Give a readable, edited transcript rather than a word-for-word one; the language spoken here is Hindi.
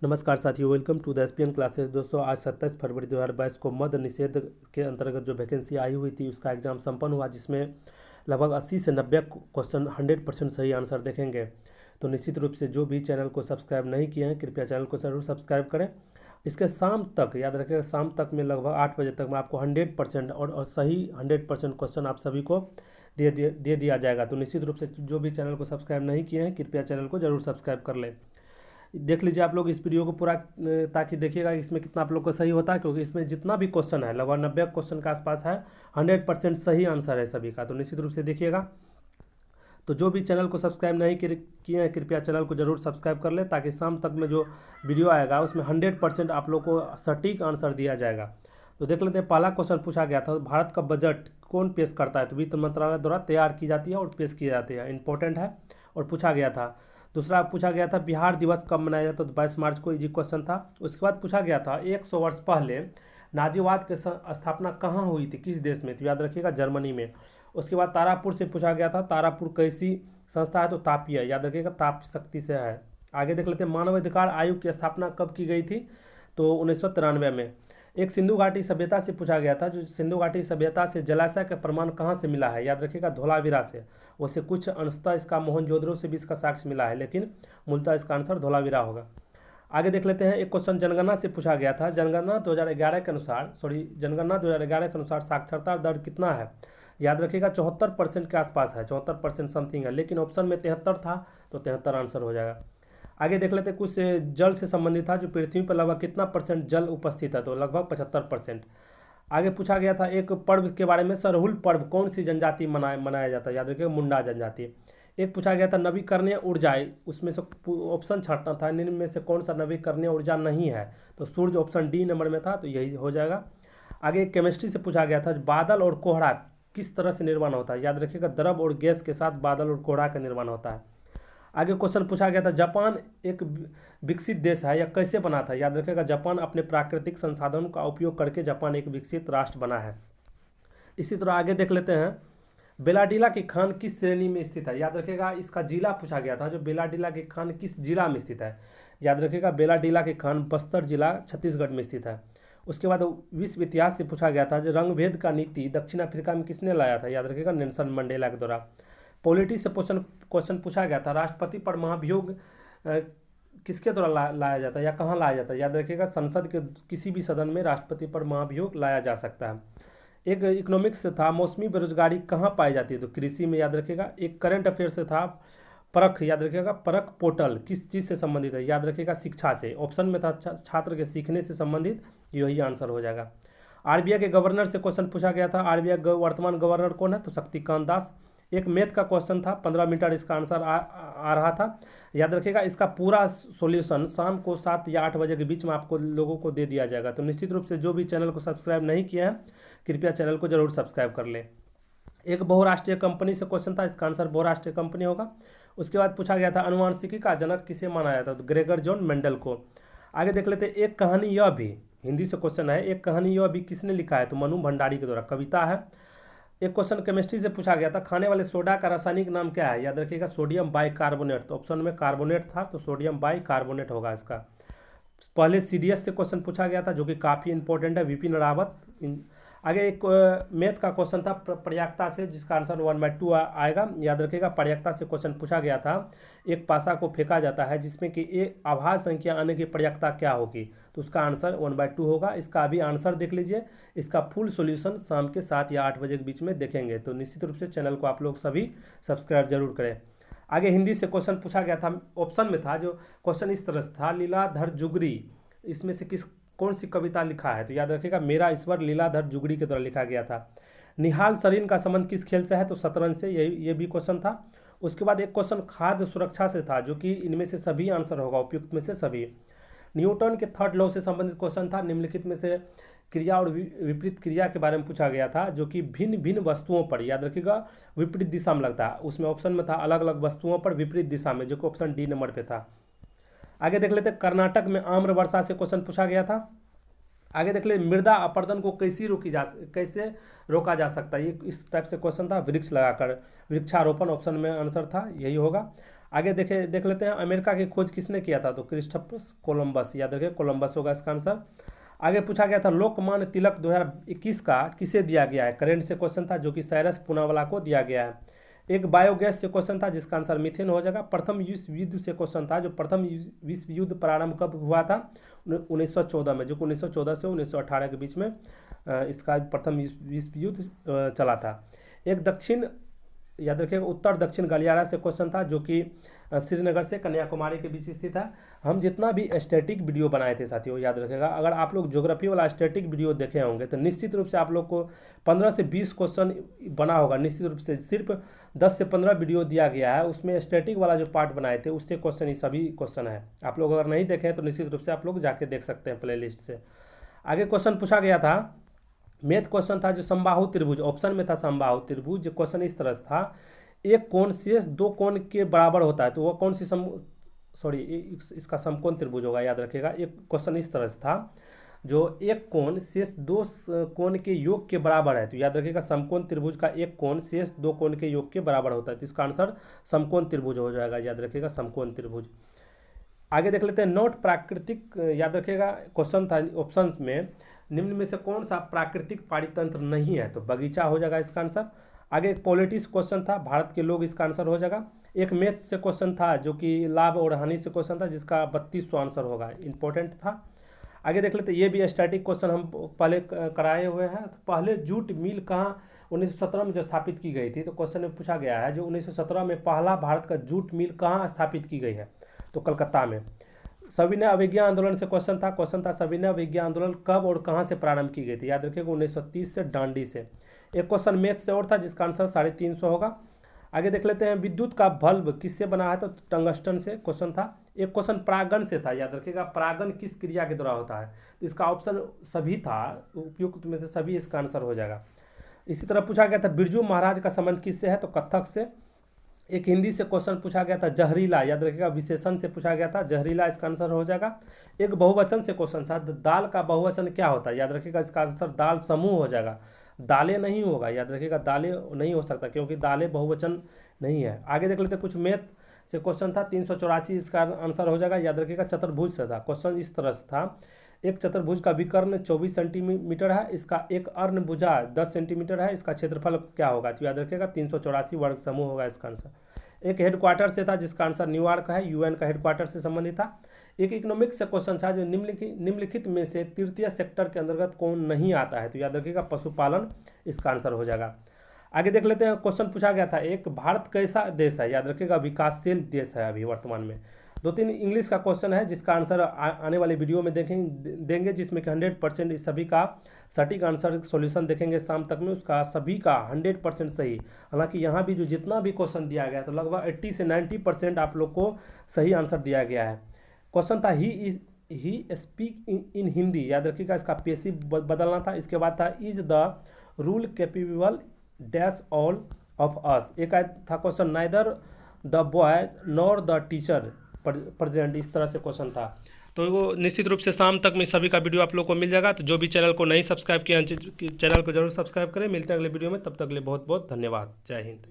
नमस्कार साथियों, welcome to the SPN classes. दोस्तों, आज 27 फरवरी 2022 को मद्य निषेध के अंतर्गत जो वैकेंसी आई हुई थी उसका एग्जाम संपन्न हुआ, जिसमें लगभग 80 से 90 क्वेश्चन 100% सही आंसर देखेंगे। तो निश्चित रूप से जो भी चैनल को सब्सक्राइब नहीं किए हैं, कृपया चैनल को जरूर सब्सक्राइब करें। इसके शाम तक, याद रखिएगा, शाम तक में लगभग 8 बजे तक में आपको 100% और सही 100% क्वेश्चन आप सभी को दे दिया जाएगा। तो निश्चित रूप से जो भी चैनल को सब्सक्राइब नहीं किए हैं, कृपया चैनल को जरूर सब्सक्राइब कर लें। देख लीजिए आप लोग इस वीडियो को पूरा, ताकि देखिएगा इसमें कितना आप लोग को सही होता है, क्योंकि इसमें जितना भी क्वेश्चन है लगभग 90 क्वेश्चन के आसपास है। 100% सही आंसर है सभी का, तो निश्चित रूप से देखिएगा। तो जो भी चैनल को सब्सक्राइब नहीं किए हैं, कृपया चैनल को जरूर सब्सक्राइब कर ले, ताकि शाम तक में जो वीडियो आएगा उसमें 100% आप लोग को सटीक आंसर दिया जाएगा। तो देख लेते हैं, पहला क्वेश्चन पूछा गया था, भारत का बजट कौन पेश करता है? तो वित्त मंत्रालय द्वारा तैयार की जाती है और पेश की जाती है, इंपॉर्टेंट है और पूछा गया था। दूसरा पूछा गया था, बिहार दिवस कब मनाया जाता है? तो 22 मार्च को, इजी क्वेश्चन था। उसके बाद पूछा गया था, 100 वर्ष पहले नाजीवाद की स्थापना कहाँ हुई थी, किस देश में? तो याद रखिएगा, जर्मनी में। उसके बाद तारापुर से पूछा गया था, तारापुर कैसी संस्था है? तो तापीय, याद रखिएगा, ताप शक्ति से है। आगे देख लेते हैं, मानवाधिकार आयोग की स्थापना कब की गई थी? तो 1993 में। एक सिंधु घाटी सभ्यता से पूछा गया था, जो सिंधु घाटी सभ्यता से जलाशय का प्रमाण कहाँ से मिला है? याद रखिएगा, धोलावीरा से। वैसे कुछ अंशतः इसका मोहनजोदड़ो से भी इसका साक्ष्य मिला है, लेकिन मूलतः इसका आंसर धोलावीरा होगा। आगे देख लेते हैं, एक क्वेश्चन जनगणना से पूछा गया था, जनगणना 2011 के अनुसार जनगणना 2011 के अनुसार साक्षरता दर कितना है? याद रखिएगा, 74% के आसपास है, 74% समथिंग है, लेकिन ऑप्शन में 73 था, तो 73 आंसर हो जाएगा। आगे देख लेते हैं, कुछ जल से संबंधित था, जो पृथ्वी पर लगभग कितना परसेंट जल उपस्थित है? तो लगभग 75%। आगे पूछा गया था, एक पर्व के बारे में, सरहुल पर्व कौन सी जनजाति मनाया जाता है? याद रखिएगा, मुंडा जनजाति। एक पूछा गया था, नवीकरणीय ऊर्जा, उसमें से ऑप्शन छांटना था, निम्न में से कौन सा नवीकरणीय ऊर्जा नहीं है? तो सूर्य ऑप्शन डी नंबर में था, तो यही हो जाएगा। आगे केमिस्ट्री से पूछा गया था, बादल और कोहरा किस तरह से निर्माण होता है? याद रखिएगा, द्रव और गैस के साथ बादल और कोहरा का निर्माण होता है। आगे क्वेश्चन पूछा गया था, जापान एक विकसित देश है या कैसे बना था? याद रखिएगा, जापान अपने प्राकृतिक संसाधनों का उपयोग करके जापान एक विकसित राष्ट्र बना है। इसी तरह आगे देख लेते हैं, बेलाडीला की खान किस श्रेणी में स्थित है? याद रखिएगा, इसका जिला पूछा गया था, जो बेलाडीला की खान किस जिला में स्थित है? याद रखिएगा, बेलाडीला की खान बस्तर जिला छत्तीसगढ़ में स्थित है। उसके बाद विश्व इतिहास से पूछा गया था, जो रंगभेद का नीति दक्षिण अफ्रीका में किसने लाया था? याद रखिएगा, नेल्सन मंडेला के द्वारा। पॉलिटी से क्वेश्चन पूछा गया था, राष्ट्रपति पर महाभियोग किसके द्वारा लाया जाता है या कहाँ लाया जाता है? याद रखिएगा, संसद के किसी भी सदन में राष्ट्रपति पर महाभियोग लाया जा सकता है। एक इकोनॉमिक्स से था, मौसमी बेरोजगारी कहाँ पाई जाती है? तो कृषि में, याद रखिएगा। एक करंट अफेयर से था, परख, याद रखिएगा, परख पोर्टल किस चीज़ से संबंधित है? याद रखिएगा, शिक्षा से। ऑप्शन में था छात्र के सीखने से संबंधित, यही आंसर हो जाएगा। आरबीआई के गवर्नर से क्वेश्चन पूछा गया था, आरबीआई वर्तमान गवर्नर कौन है? तो शक्तिकांत दास। एक मैथ का क्वेश्चन था, 15 मीटर इसका आंसर आ रहा था। याद रखिएगा, इसका पूरा सॉल्यूशन शाम को 7 या 8 बजे के बीच में आपको लोगों को दे दिया जाएगा। तो निश्चित रूप से जो भी चैनल को सब्सक्राइब नहीं किया है, कृपया चैनल को जरूर सब्सक्राइब कर लें। एक बहुराष्ट्रीय कंपनी से क्वेश्चन था, इसका आंसर बहुराष्ट्रीय कंपनी होगा। उसके बाद पूछा गया था, अनुवांशिकी का जनक किसे माना जाता है? तो ग्रेगर जॉन मेंडल को। आगे देख लेते हैं, एक कहानी यह भी, हिंदी से क्वेश्चन है, एक कहानी यह भी किसने लिखा है? तो मनु भंडारी के द्वारा, कविता है। एक क्वेश्चन केमिस्ट्री से पूछा गया था, खाने वाले सोडा का रासायनिक नाम क्या है? याद रखिएगा, सोडियम बाइकार्बोनेट। तो ऑप्शन में कार्बोनेट था, तो सोडियम बाइकार्बोनेट होगा इसका। पहले सीडीएस से क्वेश्चन पूछा गया था, जो कि काफ़ी इंपॉर्टेंट है, विपिन रावत। आगे एक मैथ का क्वेश्चन था प्रयाक्ता से, जिसका आंसर 1/2 आएगा। याद रखिएगा, प्रयाक्ता से क्वेश्चन पूछा गया था, एक पासा को फेंका जाता है जिसमें कि एक आभास संख्या आने की प्रयाक्ता क्या होगी? तो उसका आंसर 1/2 होगा। इसका अभी आंसर देख लीजिए, इसका फुल सॉल्यूशन शाम के 7 या 8 बजे के बीच में देखेंगे। तो निश्चित रूप से चैनल को आप लोग सभी सब्सक्राइब जरूर करें। आगे हिंदी से क्वेश्चन पूछा गया था, ऑप्शन में था, जो क्वेश्चन इस तरह से था, लीलाधर जुगरी इसमें से कौन सी कविता लिखा है? तो याद रखिएगा, मेरा ईश्वर लीलाधर जुगड़ी के द्वारा लिखा गया था। निहाल सरीन का संबंध किस खेल से है? तो शतरंज से, ये भी क्वेश्चन था। उसके बाद एक क्वेश्चन खाद्य सुरक्षा से था, जो कि इनमें से सभी आंसर होगा, उपयुक्त में से सभी। न्यूटन के थर्ड लॉ से संबंधित क्वेश्चन था, निम्नलिखित में से क्रिया और विपरीत क्रिया के बारे में पूछा गया था, जो कि भिन्न भिन्न वस्तुओं पर, याद रखिएगा, विपरीत दिशा में लगता है। उसमें ऑप्शन में था अलग अलग वस्तुओं पर विपरीत दिशा में, जो कि ऑप्शन डी नंबर पे था। आगे देख लेते, कर्नाटक में आम्र वर्षा से क्वेश्चन पूछा गया था। आगे देख ले, मृदा अपरदन को कैसे रोका जा सकता है? ये इस टाइप से क्वेश्चन था, वृक्ष लगाकर, वृक्षारोपण ऑप्शन में आंसर था, यही होगा। आगे देख लेते हैं, अमेरिका की खोज किसने किया था? तो क्रिस्टोफर कोलंबस, याद रखिए कोलंबस होगा इसका आंसर। आगे पूछा गया था लोकमान्य तिलक 2021 का किसे दिया गया है? करंट से क्वेश्चन था जो कि साइरस पूनावाला को दिया गया है। एक बायोगैस से क्वेश्चन था जिसका आंसर मीथेन हो जाएगा। प्रथम विश्व युद्ध से क्वेश्चन था, जो प्रथम विश्व युद्ध प्रारंभ कब हुआ था? 1914 में, जो कि 1914 से 1918 के बीच में इसका प्रथम विश्व युद्ध चला था। एक दक्षिण, याद रखिएगा उत्तर दक्षिण गलियारा से क्वेश्चन था जो कि श्रीनगर से कन्याकुमारी के बीच स्थित है। हम जितना भी स्टैटिक वीडियो बनाए थे साथियों, याद रखिएगा, अगर आप लोग ज्योग्राफी वाला स्टैटिक वीडियो देखे होंगे तो निश्चित रूप से आप लोग को 15 से 20 क्वेश्चन बना होगा। निश्चित रूप से सिर्फ 10 से 15 वीडियो दिया गया है, उसमें स्टैटिक वाला जो पार्ट बनाए थे उससे क्वेश्चन, ये सभी क्वेश्चन है। आप लोग अगर नहीं देखें तो निश्चित रूप से आप लोग जाके देख सकते हैं प्ले लिस्ट से। आगे क्वेश्चन पूछा गया था, मैथ क्वेश्चन था जो समबाहु त्रिभुज, ऑप्शन में था समबाहु त्रिभुज। जो क्वेश्चन इस तरह से था, एक कोण शेष दो कोण के बराबर होता है, तो वह कौन सी इसका समकोण त्रिभुज होगा, याद रखिएगा। एक क्वेश्चन इस तरह से था, जो एक कोण शेष दो कोण के योग के बराबर है, तो याद रखिएगा समकोण त्रिभुज का एक कोण शेष दो कोण के योग के बराबर होता है, तो इसका आंसर समकोण त्रिभुज हो जाएगा, याद रखिएगा समकोण त्रिभुज। आगे देख लेते हैं नोट प्राकृतिक, याद रखिएगा क्वेश्चन था ऑप्शंस में, निम्न में से कौन सा प्राकृतिक पारितंत्र नहीं है? तो बगीचा हो जाएगा इसका आंसर। आगे एक पॉलिटिक्स क्वेश्चन था, भारत के लोग, इसका आंसर हो जाएगा। एक मैथ से क्वेश्चन था जो कि लाभ और हानि से क्वेश्चन था, जिसका 32वां आंसर होगा, इंपॉर्टेंट था। आगे देख लेते, ये भी स्टैटिक क्वेश्चन हम पहले कराए हुए हैं। तो पहले जूट मिल कहाँ 1917 में जो स्थापित की गई थी, तो क्वेश्चन में पूछा गया है जो 1917 में पहला भारत का जूट मिल कहाँ स्थापित की गई है? तो कलकत्ता में। सविनय अवज्ञा आंदोलन से क्वेश्चन था सविनय अवज्ञा आंदोलन कब और कहाँ से प्रारंभ की गई थी? याद रखिएगा 1930 से, डांडी से। एक क्वेश्चन मैथ से और था जिसका आंसर 350 होगा। आगे देख लेते हैं विद्युत का बल्ब किससे बना है? तो टंगस्टन से क्वेश्चन था। एक क्वेश्चन परागन से था, याद रखिएगा परागन किस क्रिया के द्वारा होता है? तो इसका ऑप्शन सभी था, उपयुक्त में से सभी इसका आंसर हो जाएगा। इसी तरह पूछा गया था बिरजू महाराज का संबंध किससे है? तो कथक से। एक हिंदी से क्वेश्चन पूछा गया था जहरीला, याद रखिएगा विशेषण से पूछा गया था, जहरीला इसका आंसर हो जाएगा। एक बहुवचन से क्वेश्चन था, दाल का बहुवचन क्या होता है? याद रखिएगा इसका आंसर दाल समूह हो जाएगा, दालें नहीं होगा, याद रखिएगा दालें नहीं हो सकता क्योंकि दालें बहुवचन नहीं है। आगे देख लेते हैं कुछ मैथ से क्वेश्चन था, 384 इसका आंसर हो जाएगा, याद रखिएगा चतुर्भुज से था। क्वेश्चन इस तरह से था, एक चतुर्भुज का विकर्ण 24 सेंटीमीटर है, इसका एक अर्न भुजा 10 सेंटीमीटर है, इसका क्षेत्रफल क्या होगा? तो याद रखिएगा 384 वर्ग समूह होगा इसका आंसर। एक हेडक्वार्टर से था जिसका आंसर न्यूयॉर्क है, यूएन का हेडक्वार्टर से संबंधित था। एक इकोनॉमिक्स से क्वेश्चन था जो निम्नलिखित में से तृतीय सेक्टर के अंतर्गत कौन नहीं आता है? तो याद रखिएगा पशुपालन इसका आंसर हो जाएगा। आगे देख लेते हैं, क्वेश्चन पूछा गया था एक भारत कैसा देश है? याद रखिएगा विकासशील देश है अभी वर्तमान में। 2-3 इंग्लिश का क्वेश्चन है जिसका आंसर आने वाले वीडियो में देंगे, जिसमें कि 100% इस सभी का सटीक आंसर सॉल्यूशन देखेंगे शाम तक में, उसका सभी का 100% सही। हालांकि यहाँ भी जो जितना भी क्वेश्चन दिया गया तो लगभग 80 से 90% आप लोग को सही आंसर दिया गया है। क्वेश्चन था ही स्पीक इन हिंदी, याद रखिएगा इसका पेसिव बदलना था। इसके बाद था is the rule capable dash all of us. एक था question neither the boys nor the teacher present, इस तरह से क्वेश्चन था। तो वो निश्चित रूप से शाम तक में सभी का वीडियो आप लोग को मिल जाएगा। तो जो भी चैनल को नहीं सब्सक्राइब किया चैनल को जरूर सब्सक्राइब करें। मिलते हैं अगले वीडियो में, तब तक के लिए बहुत बहुत धन्यवाद। जय हिंद।